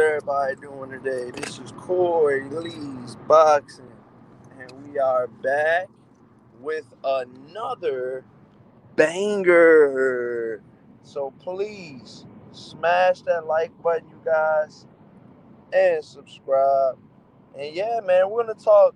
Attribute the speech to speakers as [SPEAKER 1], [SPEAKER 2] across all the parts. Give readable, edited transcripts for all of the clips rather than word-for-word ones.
[SPEAKER 1] everybody doing today? This is Corey Lee's Boxing, and we are back with another banger. So please smash that like button, you guys, and subscribe. And yeah, man, we're gonna talk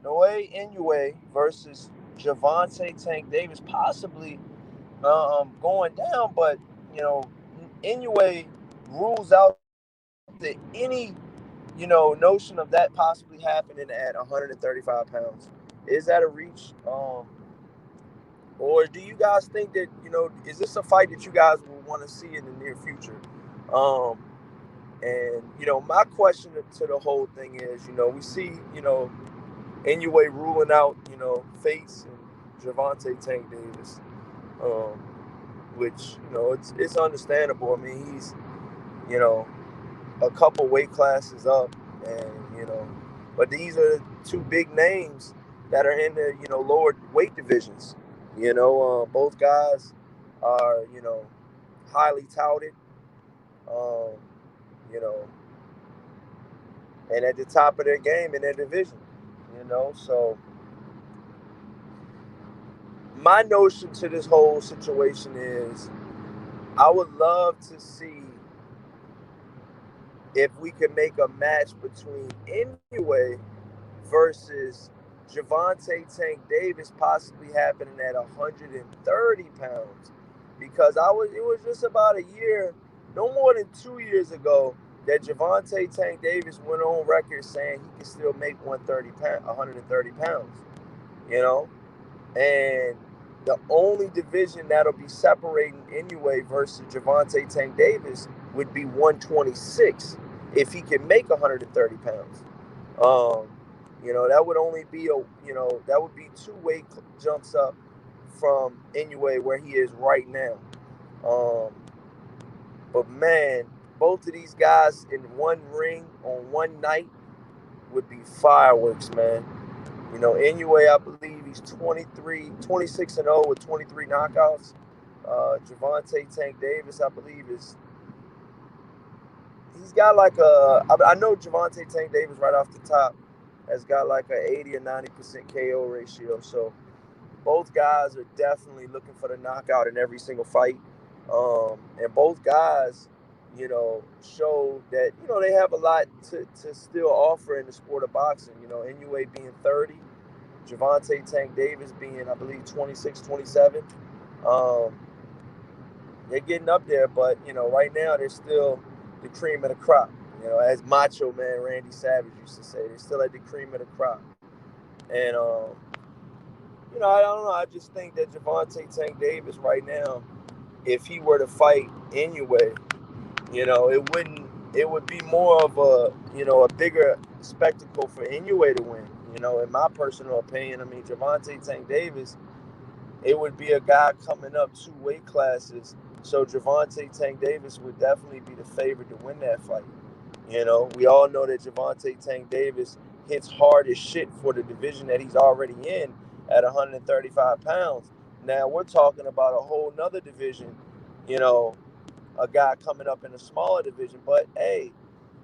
[SPEAKER 1] Naoya Inoue versus Javante Tank Davis, possibly going down, but you know, Inoue rules out any notion of that possibly happening at 135 pounds. Is that a reach? Or do you guys think that, is this a fight that you guys will want to see in the near future? Um, and my question to the whole thing is, we see, Inoue ruling out, Face and Javante Tank Davis, um, which, it's understandable. I mean, he's, you know, a couple weight classes up, and but these are two big names that are in the lower weight divisions. Both guys are highly touted, um, you know, and at the top of their game in their division. So my notion to this whole situation is I would love to see if we could make a match between Inoue versus Javante Tank Davis possibly happening at 130 pounds. Because it was just about a year, no more than 2 years ago, that Javante Tank Davis went on record saying he could still make 130 pounds, you know? And the only division that'll be separating Inoue versus Javante Tank Davis would be 126 if he can make 130 pounds. Um, that would only be that would be two weight jumps up from Inoue where he is right now. Um, but man, both of these guys in one ring on one night would be fireworks, man. Inoue, I believe he's 26-0 with 23 knockouts. Javante Tank Davis, I believe, he's got like I know Javante Tank Davis right off the top has got like a 80 or 90% KO ratio. So both guys are definitely looking for the knockout in every single fight. And both guys, show that, they have a lot to still offer in the sport of boxing. Inoue being 30, Javante Tank Davis being, I believe, 26, 27. Um, they're getting up there, but, right now they're still the cream of the crop. As Macho Man Randy Savage used to say, they're still at the cream of the crop. And, I don't know. I just think that Javante Tank Davis right now, if he were to fight Inoue, it would be more of a bigger spectacle for Inoue to win. In my personal opinion, I mean, Javante Tank Davis, it would be a guy coming up two weight classes. So Javante Tank Davis would definitely be the favorite to win that fight. We all know that Javante Tank Davis hits hard as shit for the division that he's already in at 135 pounds. Now we're talking about a whole nother division, you know, a guy coming up in a smaller division. But hey,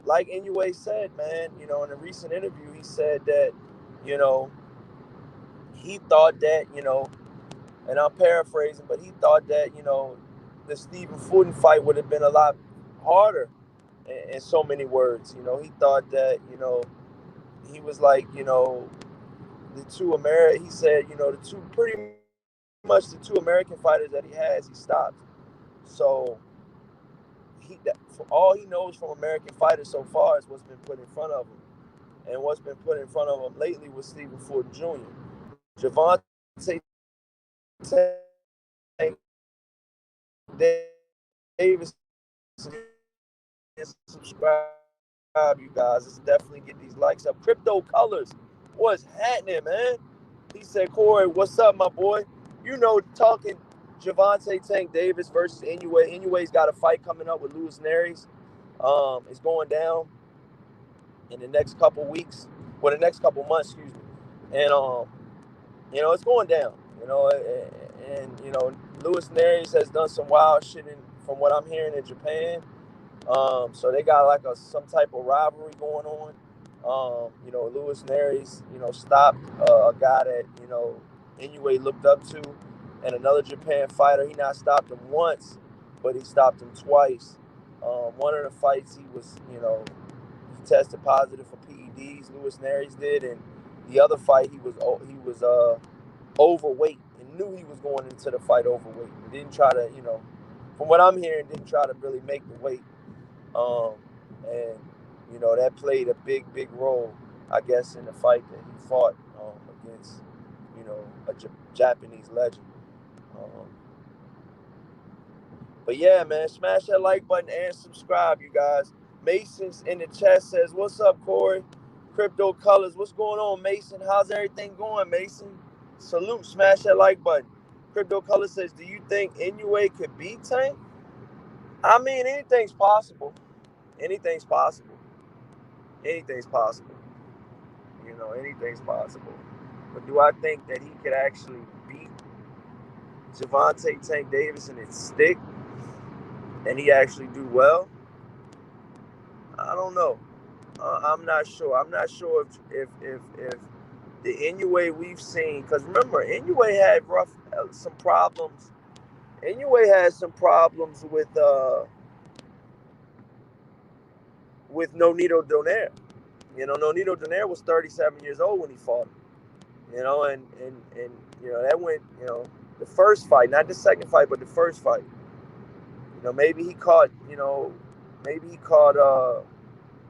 [SPEAKER 1] like Inoue said, man, in a recent interview, he said that, you know, he thought that, and I'm paraphrasing, but he thought that, the Stephen Fulton fight would have been a lot harder in so many words. He thought that, he was like, he said, pretty much the two American fighters that he has, he stopped. So for all he knows from American fighters so far is what's been put in front of him. And what's been put in front of him lately was Stephen Fulton Jr. Javante Davis, subscribe, you guys. Let's definitely get these likes up. Crypto Colors, what's happening, man? He said, Corey, what's up, my boy? Talking Javante Tank Davis versus Inoue. Inoue's got a fight coming up with Luis Neris. It's going down in the next couple weeks, the next couple months, excuse me. And it's going down. And Luis Neris has done some wild shit from what I'm hearing in Japan. So they got like some type of rivalry going on. Luis Neris, stopped a guy that, Inoue looked up to, and another Japan fighter. He not stopped him once, but he stopped him twice. One of the fights, he tested positive for PEDs. Luis Neris did, and the other fight, he was overweight and knew he was going into the fight overweight. He didn't try to, from what I'm hearing, didn't try to really make the weight. Um, and that played a big role, I guess, in the fight that he fought against, a Japanese legend. Um, but yeah, man, smash that like button and subscribe, you guys. Mason's in the chat says, "What's up, Corey? Crypto Colors, what's going on, Mason? How's everything going, Mason? Salute, smash that like button." Crypto Colors says, "Do you think Inoue could beat Tank?" I mean, anything's possible. Anything's possible. Anything's possible. Anything's possible. But do I think that he could actually beat Gervonta Tank Davis and it stick and he actually do well? I don't know. I'm not sure. I'm not sure if the Inoue we've seen, because remember, Inoue had some problems. Inoue had some problems with Nonito Donaire. Nonito Donaire was 37 years old when he fought him. And that went, the first fight, not the second fight, but the first fight. Maybe he caught, Inoue,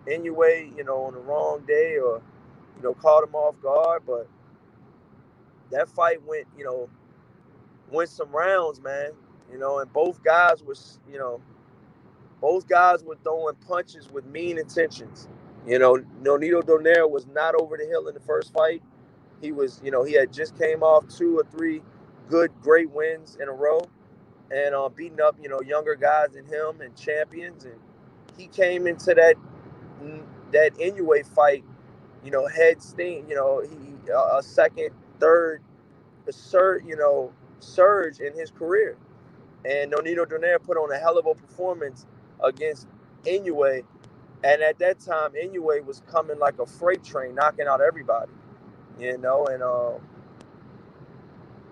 [SPEAKER 1] on the wrong day, or, caught him off guard. But that fight went some rounds, man. And both guys were throwing punches with mean intentions. Nonito Donaire was not over the hill in the first fight. He had just came off 2 or 3 great wins in a row, and beating up, younger guys than him and champions. And he came into that Inoue fight, head steam, he a second, third, surge in his career. And Nonito Donaire put on a hell of a performance against Inoue. And at that time, Inoue was coming like a freight train, knocking out everybody. And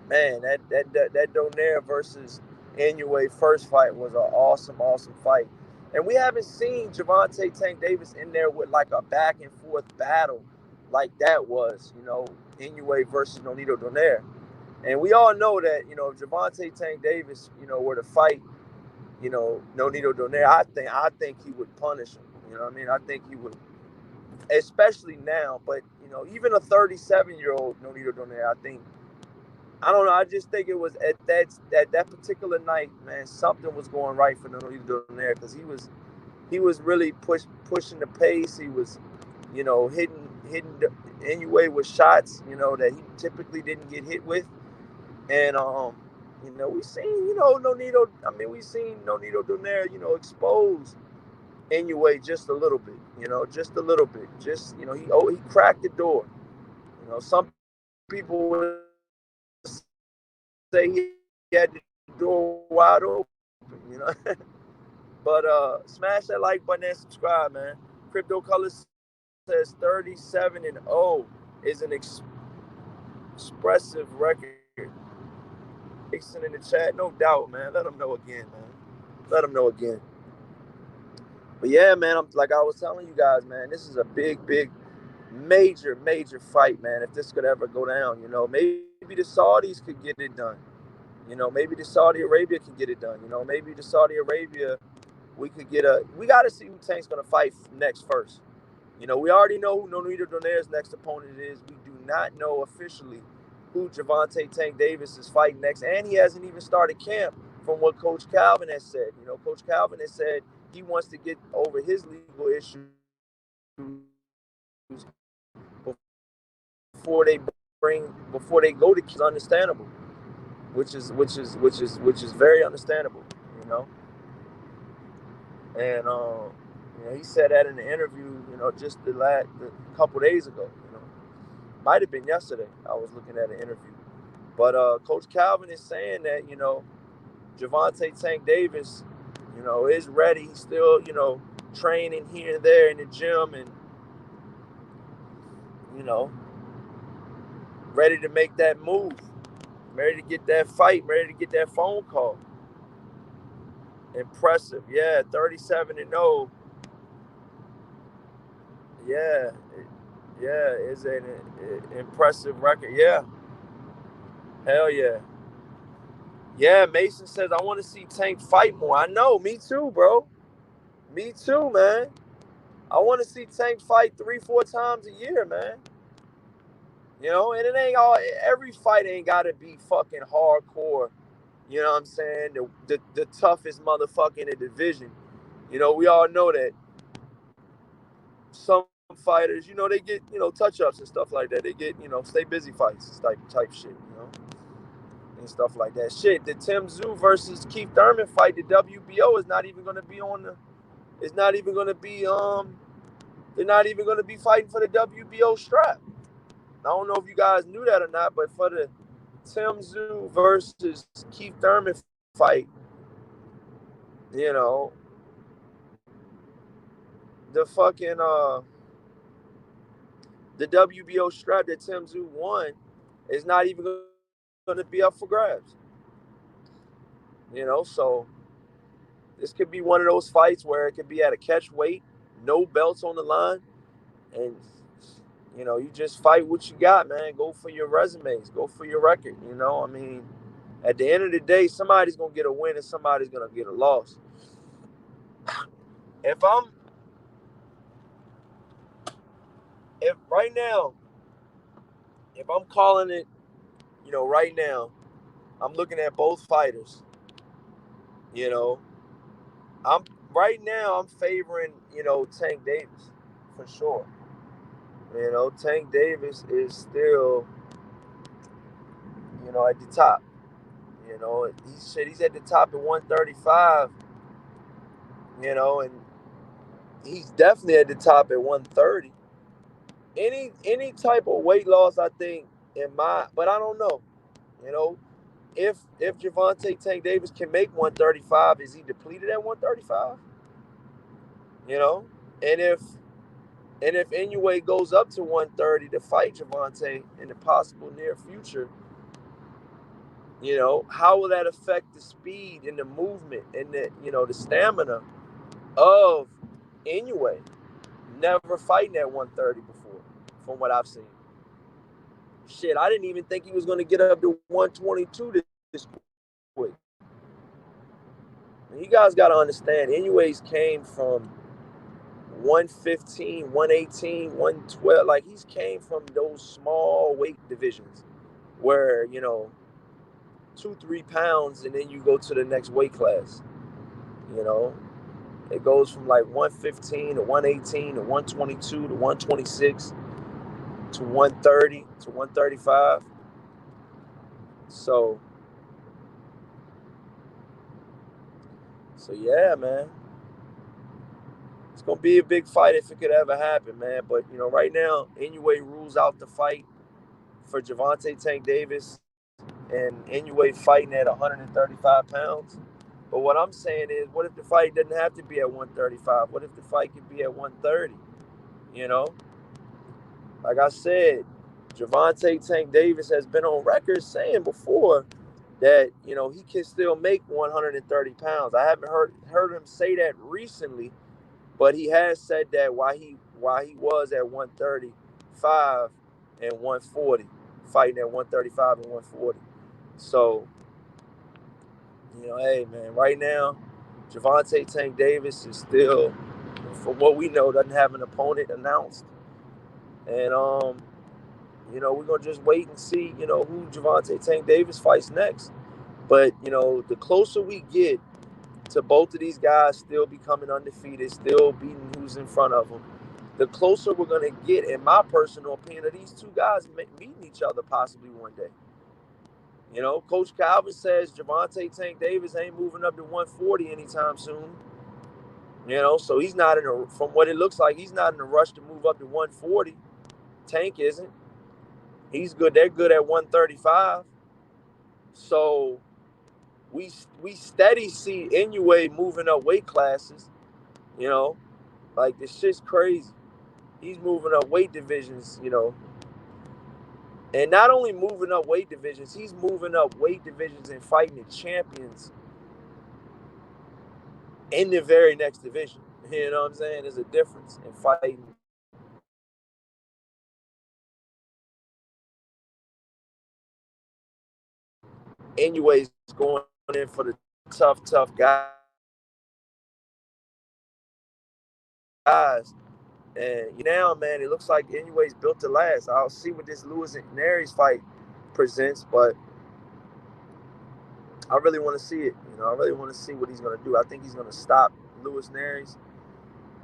[SPEAKER 1] man, that Donaire versus Inoue first fight was an awesome fight. And we haven't seen Gervonta Tank Davis in there with like a back and forth battle like that was, Inoue versus Nonito Donaire. And we all know that, if Gervonta Tank Davis, were to fight, Nonito Donaire, I think he would punish him. You know what I mean? I think he would, especially now. But, even a 37-year-old Nonito Donaire, I don't know. I just think it was at that particular night, man, something was going right for Nonito Donaire, because he was really pushing the pace. He was, hitting Inoue with shots, that he typically didn't get hit with. And we seen, Nonito. I mean, we seen Nonito Donaire, expose Inoue just a little bit, just a little bit. Just, he cracked the door. Some people would say he had the door wide open, But smash that like button and subscribe, man. Crypto Colors says 37-0 is an expressive record. Jason in the chat, no doubt, man. Let them know again, man. Let them know again. But yeah, man, like I was telling you guys, man, this is a big, major fight, man. If this could ever go down, maybe the Saudis could get it done. Maybe the Saudi Arabia can get it done. Maybe the Saudi Arabia, we got to see who Tank's going to fight next first. We already know who Nonito Donaire's next opponent is. We do not know officially who Gervonta Tank Davis is fighting next. And he hasn't even started camp, from what Coach Calvin has said. Coach Calvin has said he wants to get over his legal issues before they go to kids. Understandable. Which is very understandable, And he said that in the interview, just the couple days ago. Might have been yesterday. I was looking at an interview, but Coach Calvin is saying that Gervonta Tank Davis, You know, is ready. He's still, you know, training here and there in the gym and, you know, ready to make that move, ready to get that fight, ready to get that phone call. Impressive. Yeah, 37-0. Yeah. Yeah, it's an impressive record. Yeah. Hell yeah. Yeah, Mason says, I want to see Tank fight more. I know. Me too, bro. Me too, man. I want to see Tank fight 3-4 times a year, man. You know, and it ain't all, every fight ain't got to be fucking hardcore. You know what I'm saying? The toughest motherfucker in the division. You know, we all know that some fighters, you know, they get, you know, touch-ups and stuff like that. They get, you know, stay busy fights type shit, you know, and stuff like that. Shit, the Tim Tszyu versus Keith Thurman fight, the WBO is not even going to be on the, it's not even going to be, they're not even going to be fighting for the WBO strap. I don't know if you guys knew that or not, but for the Tim Tszyu versus Keith Thurman fight, you know, the fucking the WBO strap that Tim Tszyu won is not even going to be up for grabs. You know, so this could be one of those fights where it could be at a catch weight, no belts on the line, and you know, you just fight what you got, man. Go for your resumes, go for your record. You know, I mean, at the end of the day, somebody's gonna get a win and somebody's gonna get a loss. If right now, if I'm calling it, you know, right now, I'm looking at both fighters. You know, I'm right now I'm favoring, you know, Tank Davis for sure. You know, Tank Davis is still, you know, at the top. You know, he's at the top at 135. You know, and he's definitely at the top at 130. Any type of weight loss, I think, but I don't know. You know, if Gervonta Tank Davis can make 135, is he depleted at 135? You know, and if Inoue goes up to 130 to fight Gervonta in the possible near future, you know, how will that affect the speed and the movement and the, you know, the stamina of Inoue? Never fighting at 130 before, from what I've seen. Shit, I didn't even think he was going to get up to 122 this quick. And you guys got to understand, Inoue's came from 115, 118, 112. Like, he's came from those small weight divisions where, you know, 2-3 pounds and then you go to the next weight class. You know, it goes from like 115 to 118 to 122 to 126 to 130 to 135. So yeah, man. It's gonna be a big fight if it could ever happen, man. But you know, right now, Inoue rules out the fight for Gervonta Tank Davis and Inoue fighting at 135 pounds. But what I'm saying is, what if the fight doesn't have to be at 135? What if the fight could be at 130? You know, like I said, Gervonta Tank Davis has been on record saying before that, you know, he can still make 130 pounds. I haven't heard him say that recently, but he has said that while he was at 135 and 140, fighting at 135 and 140. So, you know, hey man, right now, Gervonta Tank Davis is still, from what we know, doesn't have an opponent announced. And you know, we're gonna just wait and see, you know, who Gervonta Tank Davis fights next. But, you know, the closer we get to both of these guys still becoming undefeated, still beating who's in front of them, the closer we're going to get, in my personal opinion, of these two guys meeting each other possibly one day. You know, Coach Calvin says Gervonta Tank Davis ain't moving up to 140 anytime soon. You know, so he's not from what it looks like, he's not in a rush to move up to 140. Tank isn't. He's good. They're good at 135. So, we steady see Inoue moving up weight classes. You know, like this shit's crazy. He's moving up weight divisions. And not only moving up weight divisions, he's moving up weight divisions and fighting the champions in the very next division. You know what I'm saying? There's a difference in fighting Inoue's going in for the tough guys. And now, man, it looks like Inoue's built to last. I'll see what this Lewis and Nery's fight presents, but I really want to see it. I really want to see what he's going to do. I think he's going to stop Lewis Nery's,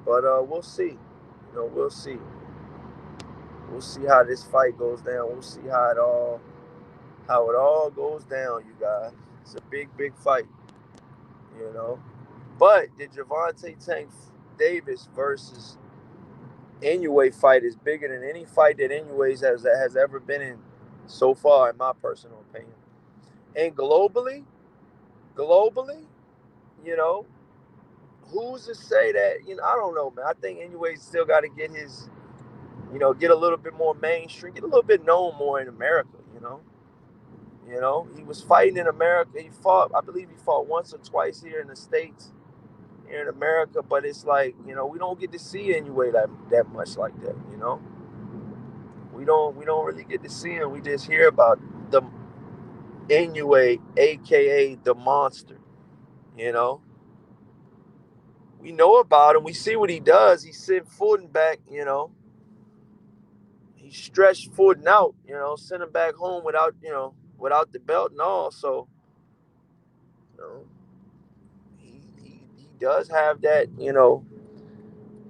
[SPEAKER 1] but we'll see. We'll see. We'll see how this fight goes down. We'll see how it all goes down, you guys. It's a big fight, you know. But the Gervonta Tank Davis versus Inoue fight is bigger than any fight that Inoue has ever been in so far, in my personal opinion. And globally, you know, who's to say that? I don't know, man. I think Inoue still got to get get a little bit more mainstream, get a little bit known more in America. He was fighting in America. I believe he fought once or twice here in the States, here in America, but it's like, we don't get to see Inoue that much like that. We don't really get to see him. We just hear about the Inoue, aka the monster. You know, we know about him. We see what he does. He sent Fulton back. He stretched Fulton out. Sent him back home without the belt and all. So, you know, he does have that. He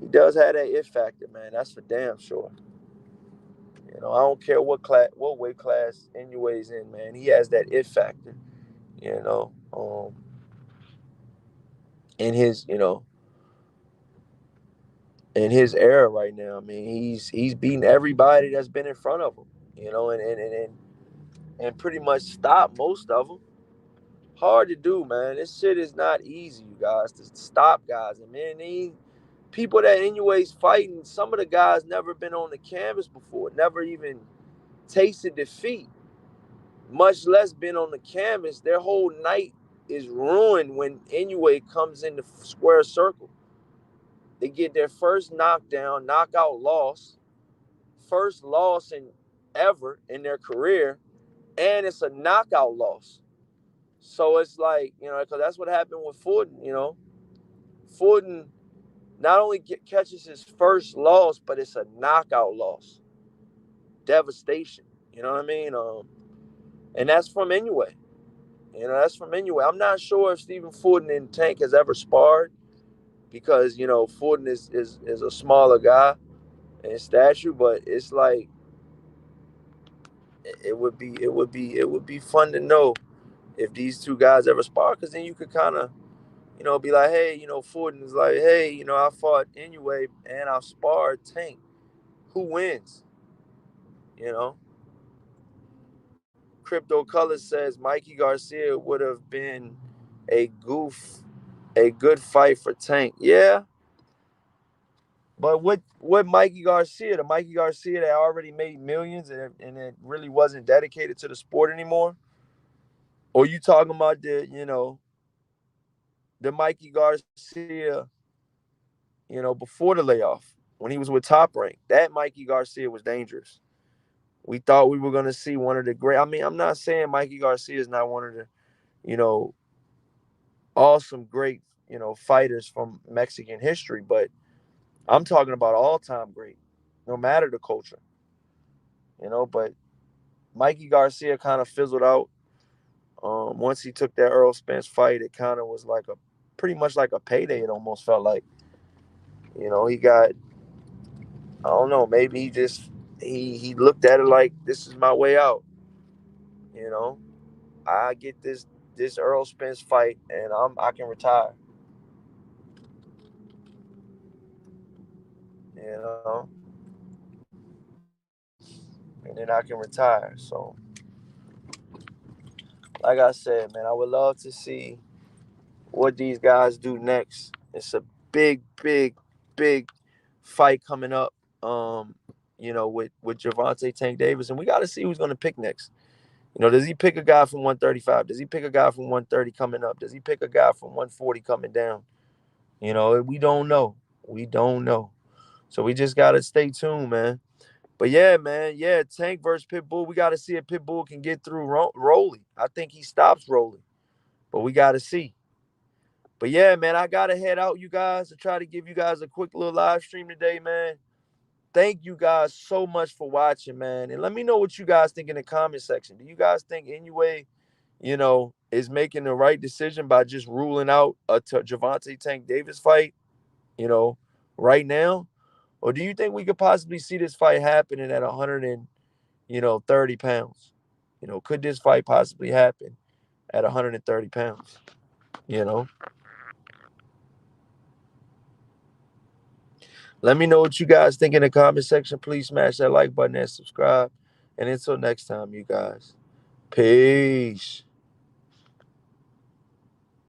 [SPEAKER 1] does have that it factor, man. That's for damn sure. I don't care what weight class Inoue's in, man. He has that it factor. You know, in his in his era right now. I mean, he's beating everybody that's been in front of him. And pretty much stopped most of them. Hard to do, man. This shit is not easy, you guys, to stop guys. And man, people that Inoue's fighting, some of the guys never been on the canvas before, never even tasted defeat, much less been on the canvas. Their whole night is ruined when Inoue comes in the square circle. They get their first knockdown, knockout loss, first loss in ever in their career, and it's a knockout loss. So it's like, because that's what happened with Fulton. Fulton not only catches his first loss, but it's a knockout loss. Devastation. You know what I mean? And that's from Inoue. That's from Inoue. I'm not sure if Stephen Fulton and Tank has ever sparred because, Fulton is a smaller guy in stature, but it's like it would be fun to know if these two guys ever spar, because then you could kind of be like, hey, Fulton is like, hey, I fought Inoue and I sparred Tank. Who wins? You know, Crypto Colors says Mikey Garcia would have been a a good fight for Tank. Yeah, but what Mikey Garcia, the Mikey Garcia that already made millions and it really wasn't dedicated to the sport anymore? Or you talking about the Mikey Garcia, before the layoff when he was with Top Rank? That Mikey Garcia was dangerous. We thought we were going to see one of the great. I mean, I'm not saying Mikey Garcia is not one of the, you know, awesome, great, fighters from Mexican history, but I'm talking about all time great, no matter the culture, But Mikey Garcia kind of fizzled out. Once he took that Earl Spence fight, it kind of was like pretty much like a payday. It almost felt like, he got, I don't know, maybe he looked at it like, this is my way out. You know, I get this Earl Spence fight and I can retire. You know, and then I can retire. So, like I said, man, I would love to see what these guys do next. It's a big, big, big fight coming up. With Gervonta Tank Davis, and we got to see who's going to pick next. Does he pick a guy from 135? Does he pick a guy from 130 coming up? Does he pick a guy from 140 coming down? We don't know. We don't know. So we just got to stay tuned, man. But yeah, man, yeah, Tank versus Pitbull. We got to see if Pitbull can get through Rolly. I think he stops Rolly, but we got to see. But yeah, man, I got to head out, you guys, to try to give you guys a quick little live stream today, man. Thank you guys so much for watching, man. And let me know what you guys think in the comment section. Do you guys think Inoue, is making the right decision by just ruling out a Gervonta Tank Davis fight, right now? Or do you think we could possibly see this fight happening at 130 pounds? Could this fight possibly happen at 130 pounds? Let me know what you guys think in the comment section. Please smash that like button and subscribe. And until next time, you guys. Peace.